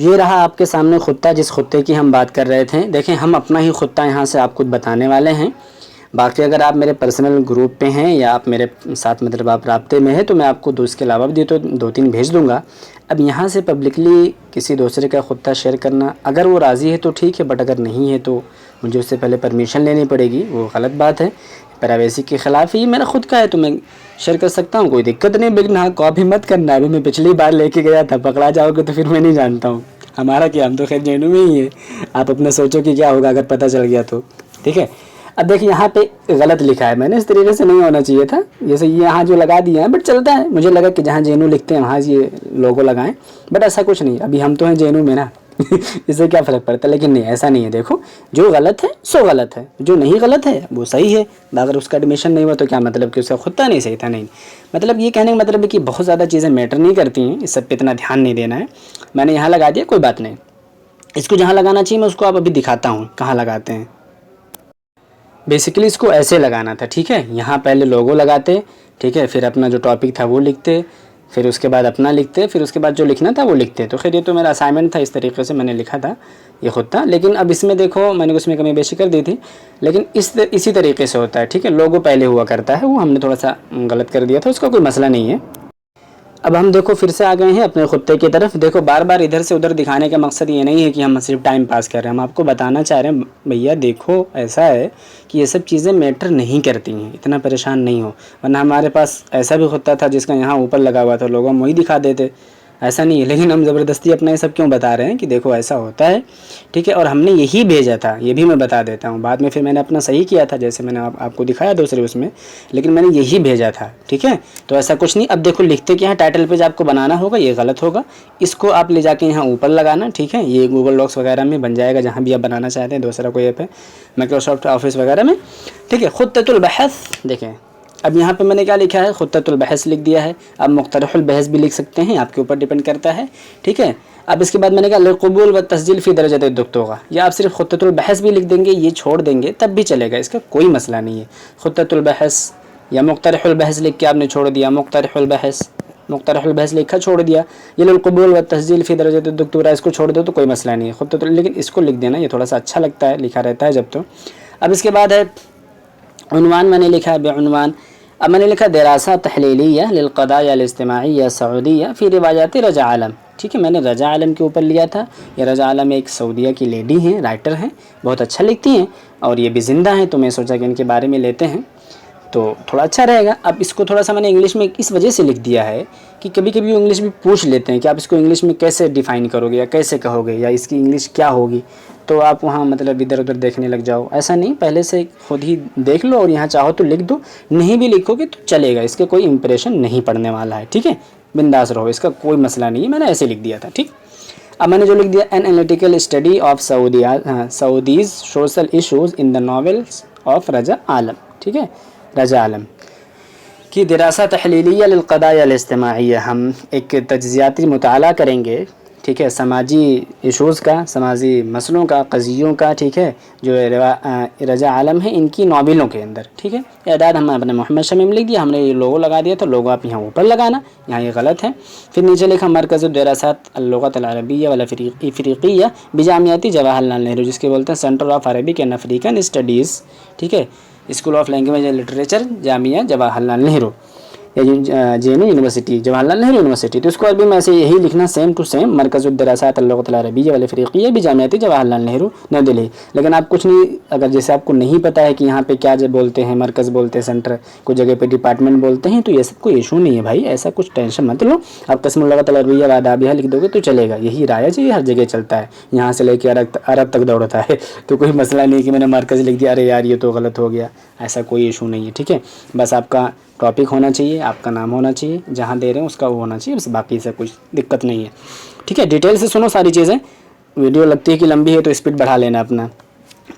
یہ رہا آپ کے سامنے خطہ، جس خطے کی ہم بات کر رہے تھے. دیکھیں ہم اپنا ہی خطہ یہاں سے آپ کو بتانے والے ہیں. باقی اگر آپ میرے پرسنل گروپ پہ ہیں یا آپ میرے ساتھ مطلب آپ رابطے میں ہیں تو میں آپ کو اس کے علاوہ بھی دو تین بھیج دوں گا. اب یہاں سے پبلکلی کسی دوسرے کا خطہ شیئر کرنا، اگر وہ راضی ہے تو ٹھیک ہے، بٹ اگر نہیں ہے تو مجھے اس سے پہلے پرمیشن لینی پڑے گی، وہ غلط بات ہے، پرائیویسی کے خلاف. ہی میرا خود کا ہے تو میں شیئر کر سکتا ہوں، کوئی دقت نہیں. لیکن ہاں کاپی مت کرنا. ابھی میں پچھلی بار لے کے گیا تھا، پکڑا جاؤ گے تو پھر میں نہیں جانتا ہوں ہمارا کیا، ہم تو خیر جے این یو میں ہی ہے. آپ اپنا سوچو کہ کیا ہوگا اگر پتہ چل گیا تو. ٹھیک ہے. اب دیکھیں یہاں پہ غلط لکھا ہے، میں نے اس طریقے سے نہیں ہونا چاہیے تھا. جیسے یہاں جو لگا دیا ہے بٹ چلتا ہے، مجھے لگا کہ جہاں جے این یو لکھتے ہیں وہاں یہ لوگو لگائیں، بٹ ایسا کچھ نہیں. ابھی ہم تو ہیں جے این یو میں نا اس سے کیا فرق پڑتا ہے. لیکن نہیں، ایسا نہیں ہے. دیکھو جو غلط ہے سو غلط ہے، جو نہیں غلط ہے وہ صحیح ہے. اگر اس کا ایڈمیشن نہیں ہوا تو کیا مطلب کہ اس کا خطہ نہیں صحیح تھا؟ نہیں. مطلب یہ کہنے کا مطلب ہے کہ بہت زیادہ چیزیں میٹر نہیں کرتی ہیں، اس سب پہ اتنا دھیان نہیں دینا ہے. میں نے یہاں لگا دیا، کوئی بات نہیں. اس کو جہاں لگانا چاہیے میں اس کو آپ ابھی دکھاتا ہوں کہاں لگاتے ہیں. بیسیکلی اس کو ایسے لگانا تھا. ٹھیک ہے. یہاں پہلے لوگو لگاتے، ٹھیک ہے، پھر اپنا جو ٹاپک تھا وہ لکھتے، پھر اس کے بعد اپنا لکھتے، پھر اس کے بعد جو لکھنا تھا وہ لکھتے. تو خیر یہ تو میرا اسائنمنٹ تھا، اس طریقے سے میں نے لکھا تھا یہ خطہ. لیکن اب اس میں دیکھو میں نے اس میں کمی بیشی کر دی تھی، لیکن اسی طریقے سے ہوتا ہے. ٹھیک ہے. لوگو پہلے ہوا کرتا ہے، وہ ہم نے تھوڑا سا غلط کر دیا تھا، اس کا کوئی مسئلہ نہیں ہے. اب ہم دیکھو پھر سے آ گئے ہیں اپنے خطے کی طرف. دیکھو بار بار ادھر سے ادھر دکھانے کا مقصد یہ نہیں ہے کہ ہم صرف ٹائم پاس کر رہے ہیں. ہم آپ کو بتانا چاہ رہے ہیں بھیا دیکھو ایسا ہے کہ یہ سب چیزیں میٹر نہیں کرتی ہیں، اتنا پریشان نہیں ہو. ورنہ ہمارے پاس ایسا بھی خطہ تھا جس کا یہاں اوپر لگا ہوا تھا لوگو، ہم وہی دکھا دیتے. ایسا نہیں ہے. لیکن ہم زبردستی اپنا یہ سب کیوں بتا رہے ہیں کہ دیکھو ایسا ہوتا ہے. ٹھیک ہے. اور ہم نے یہی بھیجا تھا، یہ بھی میں بتا دیتا ہوں. بعد میں پھر میں نے اپنا صحیح کیا تھا، جیسے میں نے آپ کو دکھایا دوسرے اس میں، لیکن میں نے یہی بھیجا تھا. ٹھیک ہے. تو ایسا کچھ نہیں. اب دیکھو لکھتے کہ یہاں ٹائٹل پیج آپ کو بنانا ہوگا، یہ غلط ہوگا. اس کو آپ لے جا کے یہاں اوپر لگانا. ٹھیک ہے. یہ گوگل ڈاکس وغیرہ میں بن جائے گا، جہاں بھی آپ بنانا چاہتے ہیں. دوسرا کوئی ایپ ہے مائکروسافٹ آفس وغیرہ میں. ٹھیک ہے. خطۃ البحث دیکھیں اب یہاں پہ میں نے کیا لکھا ہے، خطۃ البحث لکھ دیا ہے. اب مقترح البحث بھی لکھ سکتے ہیں، آپ کے اوپر ڈیپینڈ کرتا ہے. ٹھیک ہے. اب اس کے بعد میں نے کہا للقبول والتسجیل فی درجۃ الدکتورہ، یا آپ صرف خطۃ البحث بھی لکھ دیں گے، یہ چھوڑ دیں گے تب بھی چلے گا، اس کا کوئی مسئلہ نہیں ہے. خطۃ البحث یا مقترح البحث لکھ کے آپ نے چھوڑ دیا، مقترح البحث لکھا چھوڑ دیا. یہ للقبول والتسجیل فی درجۃ الدکتورہ، اس کو چھوڑ دو تو کوئی مسئلہ نہیں ہے. لیکن اس کو لکھ دینا، یہ تھوڑا سا اچھا لگتا ہے، لکھا رہتا ہے جب تو. اب اس کے بعد ہے عنوان. میں نے لکھا ہے بعنوان. اب میں نے لکھا دراسہ تحلیلیہ للقضایا الاجتماعیہ سعودیہ فی روایات رجا عالم. ٹھیک ہے. میں نے رجا عالم کے اوپر لیا تھا. یہ رجا عالم ایک سعودیہ کی لیڈی ہیں، رائٹر ہیں، بہت اچھا لکھتی ہیں اور یہ بھی زندہ ہیں، تو میں سوچا کہ ان کے بارے میں لیتے ہیں تو تھوڑا اچھا رہے گا. اب اس کو تھوڑا سا میں نے انگلش میں اس وجہ سے لکھ دیا ہے کہ کبھی کبھی وہ انگلش بھی پوچھ لیتے ہیں کہ آپ اس کو انگلش میں کیسے ڈیفائن کرو گے یا کیسے کہو گے یا اس کی انگلش کیا ہوگی، تو آپ وہاں مطلب ادھر ادھر دیکھنے لگ جاؤ. ایسا نہیں، پہلے سے خود ہی دیکھ لو اور یہاں چاہو تو لکھ دو، نہیں بھی لکھو گے تو چلے گا، اس کے کوئی امپریشن نہیں پڑنے والا ہے. ٹھیک ہے. بنداس رہو، اس کا کوئی مسئلہ نہیں ہے. میں نے ایسے لکھ دیا تھا. ٹھیک. اب میں نے جو لکھ دیا N analytical study of Saudis social issues in the novels of رجا عالم. ٹھیک ہے. رجا عالم کی دراسہ تحلیلیہ للقضایا الاجتماعیہ. ہم ایک تجزیاتی مطالعہ کریں گے. ٹھیک ہے. سماجی ایشوز کا، سماجی مسئلوں کا، قضیوں کا. ٹھیک ہے. جو رجا عالم ہے ان کی ناولوں کے اندر. ٹھیک ہے. اعداد ہم اپنے محمد شمیم لکھ دیا، ہم نے یہ لوگو لگا دیا، تو لوگو آپ یہاں اوپر لگانا، یہاں یہ غلط ہے. پھر نیچے لکھا مرکز الدراسات اللغۃ العربیہ والافریقیہ بجامعۃ جواہر لال نہرو، جس کے بولتے ہیں centre of Arabic and African studies. ٹھیک ہے. School of language and literature جامعہ جواہر لال نہرو یا J N U university, Jawahar Lal Nehru university. تو اس کو عربی میں ایسے یہی لکھنا سیم ٹو سیم، مرکز الدراسات اللغۃ العربیہ والافریقیہ بجامعۃ جواہر لال نہرو نئی دہلی. لیکن آپ کچھ نہیں، اگر جیسے آپ کو نہیں پتہ ہے کہ یہاں پہ کیا بولتے ہیں، مرکز بولتے ہیں، سینٹر، کوئی جگہ پہ ڈپارٹمنٹ بولتے ہیں، تو یہ سب کوئی ایشو نہیں ہے بھائی، ایسا کچھ ٹینشن مت لو. آپ قسم اللغۃ العربیہ وآدابها لکھ دو گے تو چلے گا. یہی رائج ہے، یہ ہر جگہ چلتا ہے، یہاں سے لے کے عرب تک دوڑتا ہے. تو کوئی مسئلہ نہیں کہ میں نے مرکز لکھ دیا ارے یار یہ تو غلط ہو گیا، ایسا کوئی ایشو نہیں ہے. ٹھیک ہے. بس آپ کا ٹاپک ہونا چاہیے، آپ کا نام ہونا چاہیے، جہاں دے رہے ہیں اس کا وہ ہونا چاہیے، بس باقی سے کچھ دقت نہیں ہے. ٹھیک ہے. ڈیٹیل سے سنو ساری چیزیں. ویڈیو لگتی ہے کہ لمبی ہے تو اسپیڈ بڑھا لینا اپنا.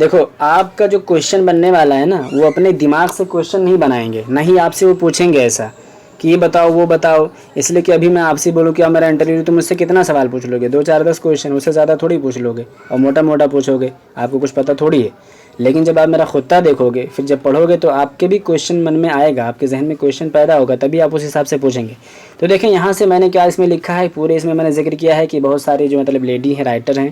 دیکھو آپ کا جو کویشچن بننے والا ہے نا وہ اپنے دماغ سے کویشچن نہیں بنائیں گے، نہ ہی آپ سے وہ پوچھیں گے ایسا کہ یہ بتاؤ وہ بتاؤ، اس لیے کہ ابھی میں آپ سے بولوں کہ میرا انٹرویو، تم مجھ سے کتنا سوال پوچھ لو گے؟ 2 4 10 کویشچن، اس سے زیادہ تھوڑی پوچھ لو گے، اور موٹا موٹا پوچھو گے، آپ کو کچھ پتہ تھوڑی ہے۔ لیکن جب آپ میرا خطہ دیکھو گے، پھر جب پڑھو گے تو آپ کے بھی کویشچن من میں آئے گا، آپ کے ذہن میں کویشچن پیدا ہوگا، تبھی آپ اس حساب سے پوچھیں گے۔ تو دیکھیں یہاں سے میں نے کیا اس میں لکھا ہے، پورے اس میں نے ذکر کیا ہے کہ بہت ساری جو مطلب لیڈی ہیں، رائٹر ہیں،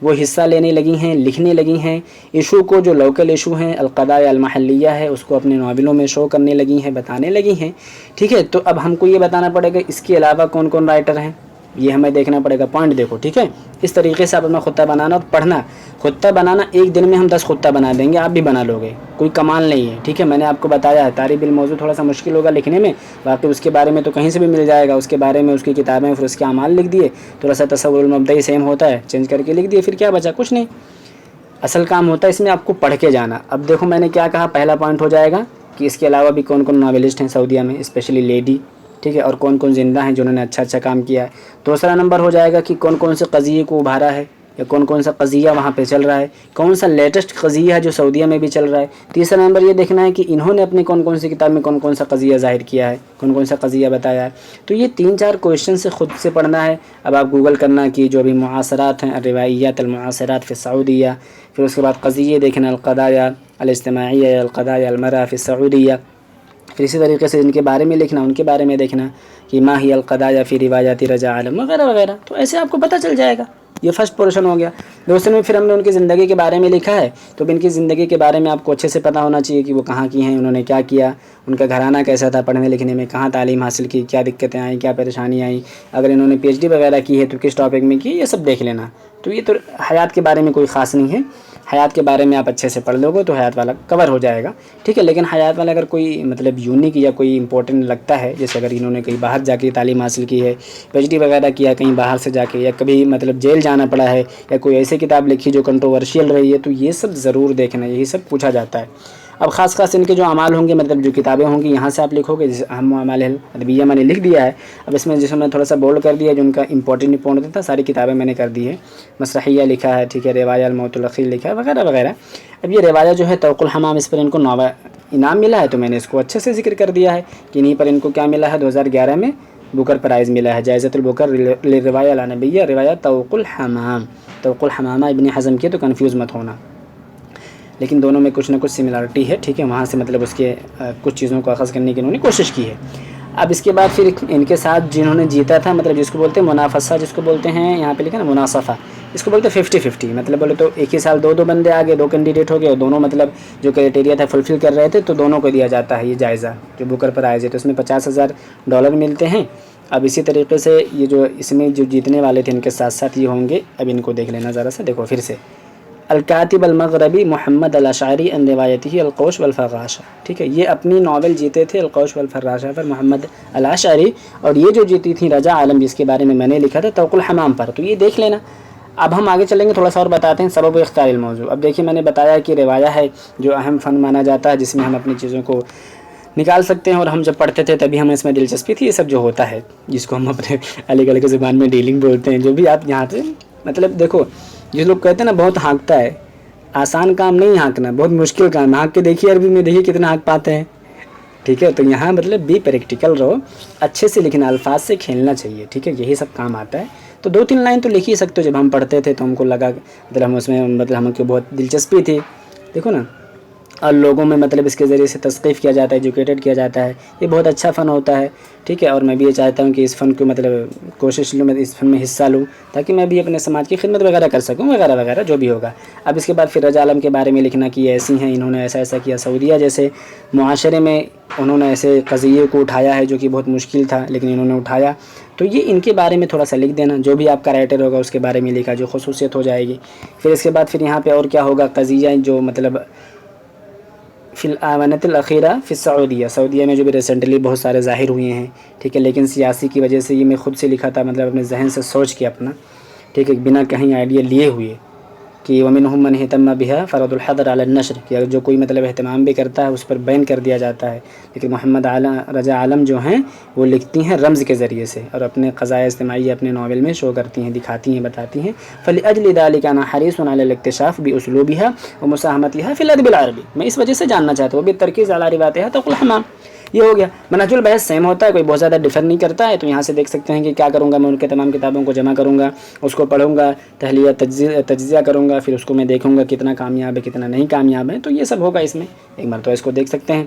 وہ حصہ لینے لگی ہیں، لکھنے لگی ہیں، ایشو کو جو لوکل ایشو ہیں، القضایا المحلیہ ہے، اس کو اپنے ناولوں میں شو کرنے لگی ہیں، بتانے لگی ہیں، ٹھیک ہے۔ تو اب ہم کو یہ بتانا پڑے گا اس کے علاوہ کون کون رائٹر ہیں، یہ ہمیں دیکھنا پڑے گا، پوائنٹ دیکھو، ٹھیک ہے۔ اس طریقے سے آپ اپنا خطہ بنانا اور پڑھنا۔ خطہ بنانا ایک دن میں ہم 10 خطہ بنا دیں گے، آپ بھی بنا لو گے، کوئی کمال نہیں ہے، ٹھیک ہے۔ میں نے آپ کو بتایا ہے تعریب الموضوع تھوڑا سا مشکل ہوگا لکھنے میں، باقی اس کے بارے میں تو کہیں سے بھی مل جائے گا، اس کے بارے میں اس کی کتابیں، پھر اس کے اعمال لکھ دیے، تھوڑا سا تصور المبدئی سیم ہوتا ہے، چینج کر کے لکھ دیے، پھر کیا بچا؟ کچھ نہیں۔ اصل کام ہوتا ہے اس میں آپ کو پڑھ کے جانا۔ اب دیکھو میں نے کیا کہا، پہلا پوائنٹ ہو جائے گا کہ اس کے علاوہ بھی کون کون ناولسٹ ہیں سعودیہ میں، اسپیشلی لیڈی، ٹھیک ہے، اور کون کون زندہ ہیں جنہوں نے اچھا اچھا کام کیا ہے۔ دوسرا نمبر ہو جائے گا کہ کون کون سے قضیے کو ابھارا ہے، یا کون کون سا قضیہ وہاں پہ چل رہا ہے، کون سا لیٹسٹ قضیہ ہے جو سعودیہ میں بھی چل رہا ہے۔ تیسرا نمبر یہ دیکھنا ہے کہ انہوں نے اپنی کون کون سی کتاب میں کون کون سا قضیہ ظاہر کیا ہے، کون کون سا قضیہ بتایا ہے۔ تو یہ 3 4 کویشچن سے خود سے پڑھنا ہے۔ اب آپ گوگل کرنا کہ جو بھی معاصرات ہیں، الروائیات المعاصرات فی السعودیہ، پھر اس کے بعد قضیے دیکھنا، القضایا الاجتماعیہ، القضایا المرأة فی السعودیہ، پھر اسی طریقے سے ان کے بارے میں لکھنا، ان کے بارے میں دیکھنا کہ ما ہی القضایا فی روایات رجا عالم وغیرہ وغیرہ۔ تو ایسے آپ کو پتہ چل جائے گا۔ یہ فرسٹ پورشن ہو گیا۔ دوسرے میں پھر ہم نے ان کی زندگی کے بارے میں لکھا ہے، تو ان کی زندگی کے بارے میں آپ کو اچھے سے پتہ ہونا چاہیے کہ وہ کہاں کی ہیں، انہوں نے کیا کیا، ان کا گھرانہ کیسا تھا، پڑھنے لکھنے میں کہاں تعلیم حاصل کی، کیا دقتیں آئیں، کیا پریشانی آئیں، اگر انہوں نے پی ایچ ڈی وغیرہ کی ہے تو کس ٹاپک میں کی، یہ سب دیکھ لینا۔ تو یہ تو حیات کے بارے میں کوئی خاص نہیں ہے، حیات کے بارے میں آپ اچھے سے پڑھ لو گے تو حیات والا کور ہو جائے گا، ٹھیک ہے۔ لیکن حیات والا اگر کوئی مطلب یونیک یا کوئی امپورٹنٹ لگتا ہے، جیسے اگر انہوں نے کہیں باہر جا کے تعلیم حاصل کی ہے، پی ایچ ڈی وغیرہ کیا کہیں باہر سے جا کے، یا کبھی مطلب جیل جانا پڑا ہے، یا کوئی ایسی کتاب لکھی جو کنٹروورشیل رہی ہے، تو یہ سب ضرور دیکھنا، یہی سب پوچھا جاتا ہے۔ اب خاص ان کے جو اعمال ہوں گے، مطلب جو کتابیں ہوں گی، یہاں سے آپ لکھو گے، جیسے اہم اعمال ادبیہ میں نے لکھ دیا ہے۔ اب اس میں جیسے میں تھوڑا سا بولڈ کر دیا جو ان کا امپورٹنٹ تھا، ساری کتابیں میں نے کر دی ہے۔ مسرحیہ لکھا ہے، ٹھیک ہے، روایہ الموت الاخیر لکھا ہے، وغیرہ وغیرہ۔ اب یہ روایہ جو ہے توق الحمام، اس پر ان کو انعام ملا ہے، تو میں نے اس کو اچھے سے ذکر کر دیا ہے کہ انہیں پر ان کو کیا ملا ہے، 2011 میں بکر پرائز ملا ہے، جائزۃ البکر للروایہ النبویہ، روایہ توق الحمام، توق الحمامہ ابن حزم کی، تو کنفیوز مت ہونا، لیکن دونوں میں کچھ نہ کچھ سملارٹی ہے، ٹھیک ہے۔ وہاں سے مطلب اس کے کچھ چیزوں کو اخذ کرنے کی انہوں نے کوشش کی ہے۔ اب اس کے بعد پھر ان کے ساتھ جنہوں نے جیتا تھا، مطلب جس کو بولتے ہیں منافسہ، جس کو بولتے ہیں یہاں پہ لکھا نا مناصفہ، اس کو بولتے ہیں 50-50، مطلب بولے تو ایک ہی سال 2 بندے آگے، 2 کینڈیڈیٹ ہو گئے، اور دونوں مطلب جو کرائٹیریا تھا فلفل کر رہے تھے، تو دونوں کو دیا جاتا ہے یہ جائزہ جو بکر پر آئے تھے، تو اس میں $50,000 ملتے ہیں۔ اب اسی طریقے سے یہ جو اس میں جو جیتنے والے تھے ان کے ساتھ ساتھ یہ ہوں گے، اب ان کو دیکھ لینا ذرا سا، دیکھو پھر سے، الکاتب المغربی محمد الاشعری ان روایته القوش والفراشہ، ٹھیک ہے، یہ اپنی ناول جیتے تھے القوش والفراشہ پر، محمد الاشعری، اور یہ جو جیتی تھی رجا عالم، جس کے بارے میں نے لکھا تھا توق الحمام پر، تو یہ دیکھ لینا۔ اب ہم آگے چلیں گے، تھوڑا سا اور بتاتے ہیں سبب اختیار الموضوع۔ اب دیکھیے میں نے بتایا کہ روایہ ہے جو اہم فن مانا جاتا ہے، جس میں ہم اپنی چیزوں کو نکال سکتے ہیں، اور ہم جب پڑھتے تھے تبھی ہمیں اس میں دلچسپی تھی، یہ سب جو ہوتا ہے جس کو ہم اپنے الگ الگ زبان میں ڈیلنگ بولتے ہیں، جو بھی آپ یہاں سے مطلب دیکھو، جس لوگ کہتے ہیں نا بہت ہانکتا ہے، آسان کام نہیں ہانکنا، بہت مشکل کام، ہانک کے دیکھیے عربی میں، دیکھیے کتنا ہانک پاتے ہیں، ٹھیک ہے۔ تو یہاں مطلب بھی پریکٹیکل رہو، اچھے سے لکھنا، الفاظ سے کھیلنا چاہیے، ٹھیک ہے، یہی سب کام آتا ہے۔ تو 2 3 لائن تو لکھ ہی سکتے ہو، جب ہم پڑھتے تھے تو ہم کو لگا مطلب ہم اس میں مطلب ہم کو بہت دلچسپی تھی، دیکھو نا، اور لوگوں میں مطلب اس کے ذریعے سے تثقیف کیا جاتا ہے، ایجوکیٹڈ کیا جاتا ہے، یہ بہت اچھا فن ہوتا ہے، ٹھیک ہے۔ اور میں بھی یہ چاہتا ہوں کہ اس فن کو مطلب کوشش لوں، میں اس فن میں حصہ لوں، تاکہ میں بھی اپنے سماج کی خدمت وغیرہ کر سکوں، وغیرہ وغیرہ جو بھی ہوگا۔ اب اس کے بعد پھر رجا عالم کے بارے میں لکھنا کہ یہ ایسی ہیں، انہوں نے ایسا ایسا کیا، سعودیہ جیسے معاشرے میں انہوں نے ایسے قضیے کو اٹھایا ہے جو کہ بہت مشکل تھا، لیکن انہوں نے اٹھایا، تو یہ ان کے بارے میں تھوڑا سا لکھ دینا، جو بھی آپ کا رائٹر ہوگا اس کے بارے میں لکھا، جو خصوصیت ہو جائے گی۔ پھر اس کے بعد پھر یہاں پہ اور کیا ہوگا، قضیہ جو مطلب فی الآونۃ الأخیرہ فی السعودیہ، سعودیہ میں جو بھی ریسنٹلی بہت سارے ظاہر ہوئے ہیں، ٹھیک ہے، لیکن سیاسی کی وجہ سے یہ میں خود سے لکھا تھا، مطلب اپنے ذہن سے سوچ کے اپنا، ٹھیک ہے، بنا کہیں آئیڈیا لیے ہوئے، کہ ومنہم من اہتم بها فرض الحظر علی النشر، کہ جو کوئی مطلب اہتمام بھی کرتا ہے اس پر بین کر دیا جاتا ہے، لیکن محمد رضا عالم جو ہیں وہ لکھتی ہیں رمز کے ذریعے سے اور اپنے قضایا اجتماعی اپنے ناول میں شو کرتی ہیں، دکھاتی ہیں، بتاتی ہیں۔ فلأجل ذلك انا حریص علی الاکتشاف باسلوبها ومساہمتها فی الادب العربی، میں اس وجہ سے جاننا چاہتا ہوں بالترکیز علی روایتها تقول الحمام۔ یہ ہو گیا منہج البحث سیم ہوتا ہے، کوئی بہت زیادہ ڈفر نہیں کرتا ہے، تو یہاں سے دیکھ سکتے ہیں کہ کیا کروں گا میں، ان کے تمام کتابوں کو جمع کروں گا، اس کو پڑھوں گا، تحلیہ تجزیہ کروں گا، پھر اس کو میں دیکھوں گا کتنا کامیاب ہے کتنا نہیں کامیاب ہے، تو یہ سب ہوگا اس میں، ایک مرتبہ اس کو دیکھ سکتے ہیں۔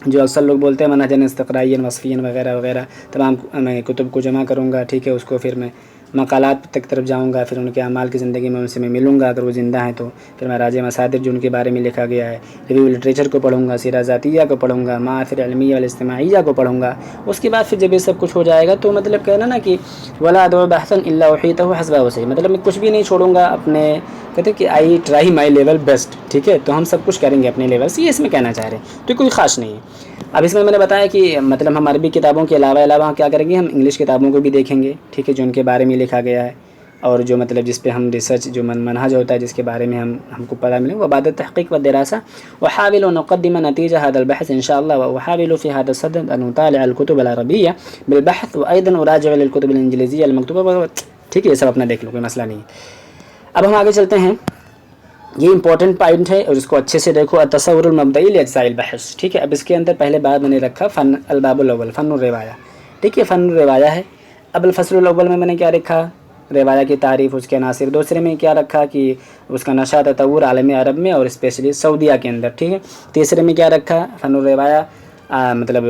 جو اکثر لوگ بولتے ہیں منہجن استقرائین وصفین وغیرہ وغیرہ، تمام میں کتب کو جمع کروں گا، ٹھیک ہے، اس کو پھر میں مقالات تک طرف جاؤں گا، پھر ان کے اعمال کی زندگی میں ان سے میں ملوں گا اگر وہ زندہ ہیں تو، پھر میں راجع مصادر جو ان کے بارے میں لکھا گیا ہے، ریویو لٹریچر کو پڑھوں گا، سیرہ ذاتیہ کو پڑھوں گا، معاثر علمیہ والاجتماعیہ کو پڑھوں گا، اس کے بعد پھر جب یہ سب کچھ ہو جائے گا تو مطلب کہنا نا کہ ولا ادعو بحثا الا احیطہ حسب وسعی، مطلب میں کچھ بھی نہیں چھوڑوں گا اپنے، کہتے ہیں کہ I try my level best, ٹھیک ہے، تو ہم سب کچھ کریں گے اپنے لیول سے، یہ اس میں کہنا چاہ رہے ہیں، تو کوئی خاص نہیں ہے۔ اب اس میں نے بتایا کہ مطلب ہم عربی کتابوں کے علاوہ کیا کریں گے، ہم انگلش کتابوں کو بھی دیکھیں گے، ٹھیک ہے، جو ان کے بارے میں لکھا گیا ہے اور جو مطلب جس پہ ہم ریسرچ جو منہج ہوتا ہے جس کے بارے میں ہم کو پتہ ملے، وہ بعد تحقیق و دراسہ وحاول نقدم نتیجہ هذا البحث ان شاء الله، وحاول في هذا الصدد ان نطالع الكتب العربيه بالبحث وايضا اراجع للكتب الانجليزيه المكتوبه، ٹھیک ہے، یہ سب اپنا دیکھ لو، کوئی مسئلہ نہیں ہے۔ اب ہم آگے چلتے ہیں، یہ امپورٹنٹ پوائنٹ ہے اور اس کو اچھے سے دیکھو، التصور المبدئی لاجزاء البحث، ٹھیک ہے۔ اب اس کے اندر پہلے باب میں نے رکھا فن الباب الاول فن الروایہ، ٹھیک ہے، فن الروایہ ہے۔ اب الفصل الاول میں نے کیا رکھا، روایہ کی تعریف، اس کے عناصر۔ دوسرے میں کیا رکھا کہ اس کا نشہ تطور عالم عرب میں اور اسپیشلی سعودیہ کے اندر، ٹھیک ہے۔ تیسرے میں کیا رکھا، فن الروایہ مطلب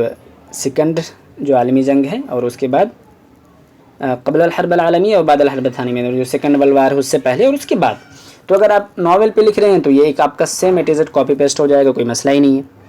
سیکنڈ جو عالمی جنگ ہے اور اس کے بعد قبل الحرب العالمیہ اور بعد الحرب الثانیہ میں جو سیکنڈ ورلڈ وار ہے اس سے پہلے اور اس کے بعد۔ تو اگر آپ ناول پہ لکھ رہے ہیں تو یہ ایک آپ کا same it is it copy paste ہو جائے گا، کوئی مسئلہ ہی نہیں ہے۔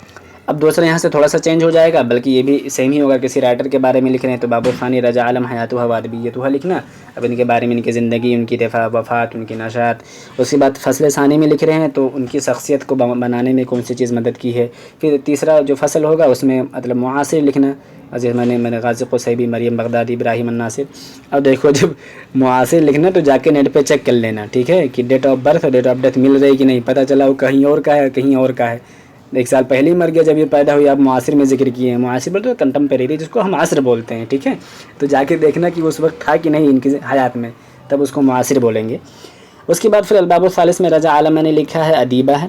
اب دوسرا یہاں سے تھوڑا سا چینج ہو جائے گا، بلکہ یہ بھی سیم ہی ہوگا، کسی رائٹر کے بارے میں لکھ رہے ہیں تو باب الثانی رضا عالم حیاتہ و ادبیتہ لکھنا، اب ان کے بارے میں ان کی زندگی، ان کی وفات، ان کی نشات۔ اس کے بعد فصل ثانی میں لکھ رہے ہیں تو ان کی شخصیت کو بنانے میں کون سی چیز مدد کی ہے۔ پھر تیسرا جو فصل ہوگا اس میں مطلب معاصر لکھنا، جیسے میں نے غازی قصیبی، مریم بغدادی، ابراہیم الناصر۔ اب دیکھو جب معاصر لکھنا تو جا کے نیٹ پہ چیک کر لینا، ٹھیک ہے، کہ ڈیٹ آف برتھ اور ڈیٹ آف ڈیتھ مل رہی کہ نہیں، پتہ چلا وہ کہیں اور کا ہے کہیں اور کا ہے، 1 سال پہلے ہی مر گیا جب یہ پیدا ہوئی، آپ معاصر میں ذکر کیے ہیں، معاصر بولتے ہیں کنٹمپریری جس کو ہم عصر بولتے ہیں، ٹھیک ہے، تو جا کے دیکھنا کہ اس وقت تھا کہ نہیں ان کی حیات میں، تب اس کو معاصر بولیں گے۔ اس کے بعد پھر الباب الثالث میں رضا عالم نے لکھا ہے ادیبہ ہے،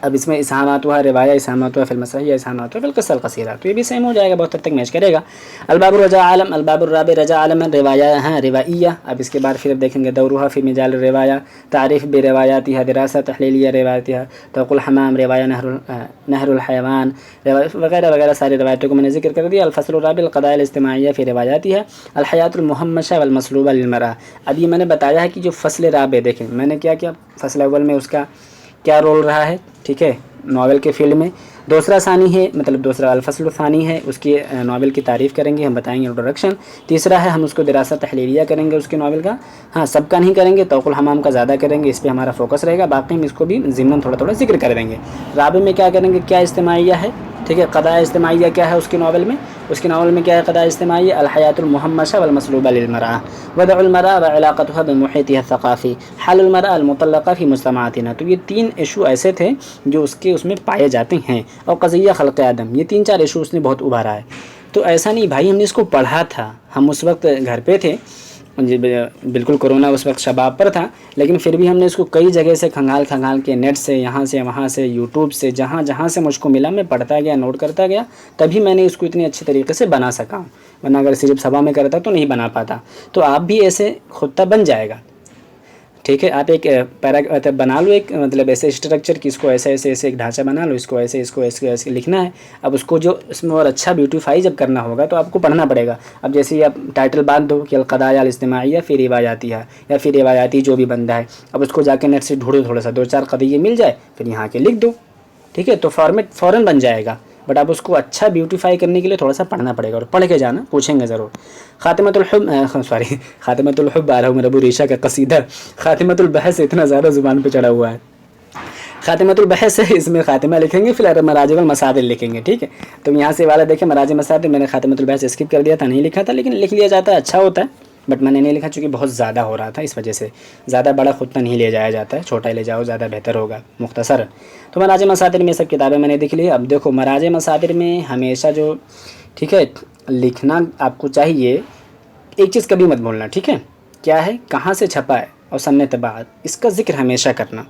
اب اس میں اسہامات ہوا روایہ، اسہامات ہوا فی المسرحیہ، اسہامات ہوا فی القصہ القصیرہ، تو یہ بھی سیم ہو جائے گا، بہت حد تک میچ کرے گا۔ الباب رضا عالم الباب الرابع رضا عالم روایہ ہیں روائیہ، اب اس کے بعد پھر دیکھیں گے دورها فی مجال الروایہ، تعریف بروایاتها دراسہ تحلیلیہ روایتها، توق الحمام روایہ نہر الحیوان وغیرہ وغیرہ ساری روایتوں کو میں نے ذکر کر دیا۔ الفصل الرابع القضایا الاجتماعیہ فی روایاتها الحیات المحمشہ والمسلوبہ للمرأہ، اب یہ میں نے بتایا ہے کہ جو فصل رابع، دیکھیں میں نے کیا کیا، فصل اول میں اس کا کیا رول رہا ہے، ٹھیک ہے، ناول کے فیلڈ میں۔ دوسرا ثانی ہے مطلب دوسرا الفصل الثانی ہے، اس کی ناول کی تعریف کریں گے، ہم بتائیں گے انٹروڈکشن۔ تیسرا ہے ہم اس کو دراسہ تحلیلیہ کریں گے اس کے ناول کا، ہاں سب کا نہیں کریں گے، توق الحمام کا زیادہ کریں گے، اس پہ ہمارا فوکس رہے گا، باقی ہم اس کو بھی ضمن تھوڑا تھوڑا ذکر کر دیں گے۔ رابع میں کیا کریں گے، کیا اجتماعیہ ہے، ٹھیک ہے، قضایا اجتماعیہ کیا ہے اس کے ناول میں، اس کے ناول میں کیا ہے قضایا اجتماعیہ الحیات المحمشہ والمسلوبہ للمرأہ، وضع المرأة وعلاقتها بمحیطها الثقافی، حال المرأة المطلقہ فی مجتمعاتنا، تو یہ 3 ایشو ایسے تھے جو اس میں پائے جاتے ہیں، اور قضیہ خلق آدم، یہ 3-4 ایشو اس نے بہت ابھارا ہے۔ تو ایسا نہیں بھائی ہم نے اس کو پڑھا تھا، ہم اس وقت گھر پہ تھے، بالکل کرونا اس وقت شباب پر تھا، لیکن پھر بھی ہم نے اس کو کئی جگہ سے کھنگال کے نیٹ سے، یہاں سے وہاں سے، یوٹیوب سے، جہاں سے مجھ کو ملا میں پڑھتا گیا، نوٹ کرتا گیا، تبھی میں نے اس کو اتنے اچھے طریقے سے بنا سکا ہوں، ورنہ اگر صرف سبا میں کرتا تو نہیں بنا پاتا۔ تو آپ بھی ایسے خطہ بن جائے گا، ٹھیک ہے، آپ ایک بنا لو، ایک مطلب ایسے اسٹرکچر کہ اس کو ایسے ایک ڈھانچہ بنا لو، اس کو ایسے لکھنا ہے۔ اب اس کو جو اس میں اور اچھا بیوٹیفائی جب کرنا ہوگا تو آپ کو پڑھنا پڑے گا۔ اب جیسے ہی آپ ٹائٹل باندھ دو کہ القضایا الاجتماعیہ فی روایاتها یا فی روایاتی جو بھی بندہ ہے، اب اس کو جا کے نیٹ سے ڈھونڈو، تھوڑا سا 2-4 قضیے مل جائے پھر یہاں کے لکھ دو، ٹھیک ہے، تو فارمیٹ فوراً بن جائے گا، بٹ آپ اس کو اچھا بیوٹیفائی کرنے کے لیے تھوڑا سا پڑھنا پڑے گا، اور پڑھ کے جانا، پوچھیں گے ضرور۔ خاتمۃ الحب آ رہا ہوں میرا ابو ریشہ کا قصیدہ، خاتمۃ البحث اتنا زیادہ زبان پہ چڑھا ہوا ہے، خاتمۃ البحث ہے، اس میں خاتمہ لکھیں گے، پھر مراجع والمصادر لکھیں گے، ٹھیک ہے۔ تو یہاں سے والا دیکھیں مراجع مصادر، میں نے خاتمۃ البحث اسکپ کر دیا تھا، نہیں لکھا تھا، لیکن لکھ لیا جاتا ہے، اچھا ہوتا ہے، بٹ میں نے نہیں لکھا چونکہ بہت زیادہ ہو رہا تھا، اس وجہ سے زیادہ بڑا خطہ نہیں لے جایا جاتا ہے، چھوٹا ہی لے جاؤ زیادہ بہتر ہوگا مختصر۔ تو مراجع مصادر میں یہ سب کتابیں میں نے دیکھ لی۔ اب دیکھو مراجع مصادر میں ہمیشہ جو ٹھیک ہے لکھنا آپ کو چاہیے، ایک چیز کبھی مت بھولنا، ٹھیک ہے، کیا ہے کہاں سے چھپا ہے اور سن طباعت، اس کا ذکر ہمیشہ کرنا،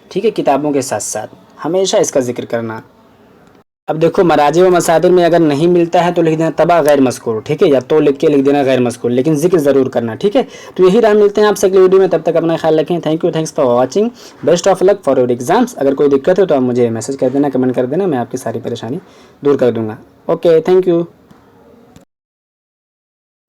ٹھیک ہے، کتابوں کے ساتھ ساتھ ہمیشہ اس کا ذکر کرنا۔ اب دیکھو مراجع و مصادر میں اگر نہیں ملتا ہے تو لکھ دینا طبع غیر مذکور، ٹھیک ہے، یا تو لکھ کے لکھ دینا غیر مذکور، لیکن ذکر ضرور کرنا، ٹھیک ہے۔ تو یہی رہا، ملتے ہیں آپ سے اگلی ویڈیو میں، تب تک اپنا خیال رکھیں۔ Thank you, thanks for watching, best of luck for your exams. اگر کوئی دقت ہے تو آپ مجھے میسج کر دینا، کمنٹ کر دینا، میں آپ کی ساری پریشانی دور کر دوں گا۔ Okay, thank you.